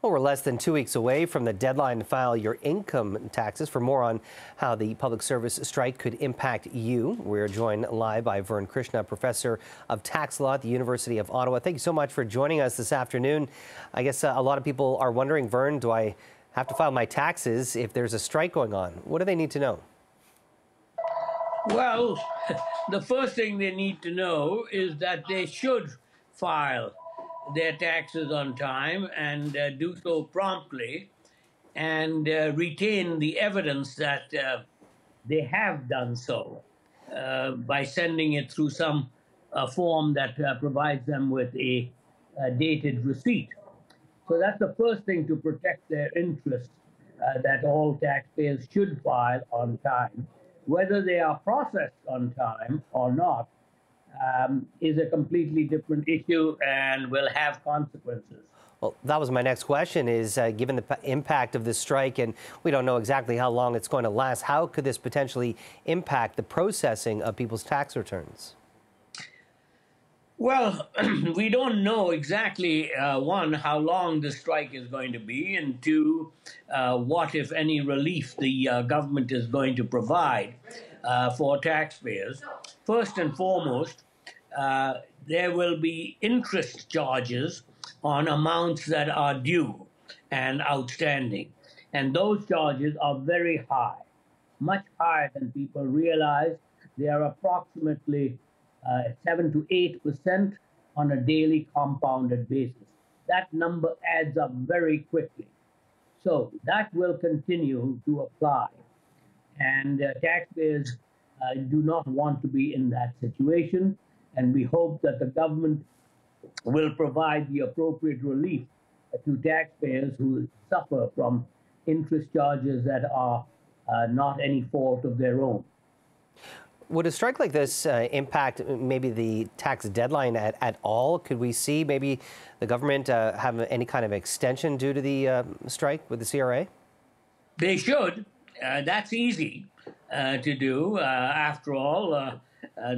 Well, we're less than 2 weeks away from the deadline to file your income taxes. For more on how the public service strike could impact you, we're joined live by Vern Krishna, professor of tax law at the University of Ottawa. Thank you so much for joining us this afternoon. I guess a lot of people are wondering, Vern, do I have to file my taxes if there's a strike going on? What do they need to know? Well, the first thing they need to know is that they should file their taxes on time and do so promptly and retain the evidence that they have done so by sending it through some form that provides them with a dated receipt. So that's the first thing to protect their interest, that all taxpayers should file on time. Whether they are processed on time or not is a completely different issue and will have consequences. Well, that was my next question is, given the impact of this strike, and we don't know exactly how long it's going to last, how could this potentially impact the processing of people's tax returns? Well, we don't know exactly, one, how long the strike is going to be, and two, what, if any, relief the government is going to provide for taxpayers. First and foremost, there will be interest charges on amounts that are due and outstanding. And those charges are very high, much higher than people realize. They are approximately 7 to 8% on a daily compounded basis. That number adds up very quickly. So that will continue to apply. And taxpayers do not want to be in that situation. And we hope that the government will provide the appropriate relief to taxpayers who suffer from interest charges that are not any fault of their own. Would a strike like this impact maybe the tax deadline at all? Could we see maybe the government have any kind of extension due to the strike with the CRA? They should. That's easy to do. After all,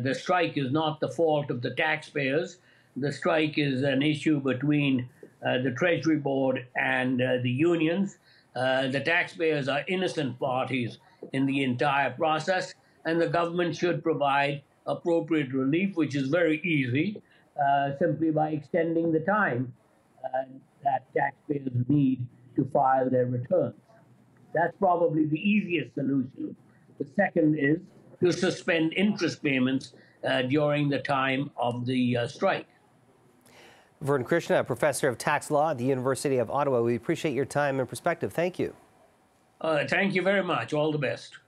the strike is not the fault of the taxpayers. The strike is an issue between the Treasury Board and the unions. The taxpayers are innocent parties in the entire process, and the government should provide appropriate relief, which is very easy, simply by extending the time that taxpayers need to file their returns. That's probably the easiest solution. The second is to suspend interest payments during the time of the strike. Vern Krishna, professor of tax law at the University of Ottawa. We appreciate your time and perspective. Thank you. Thank you very much. All the best.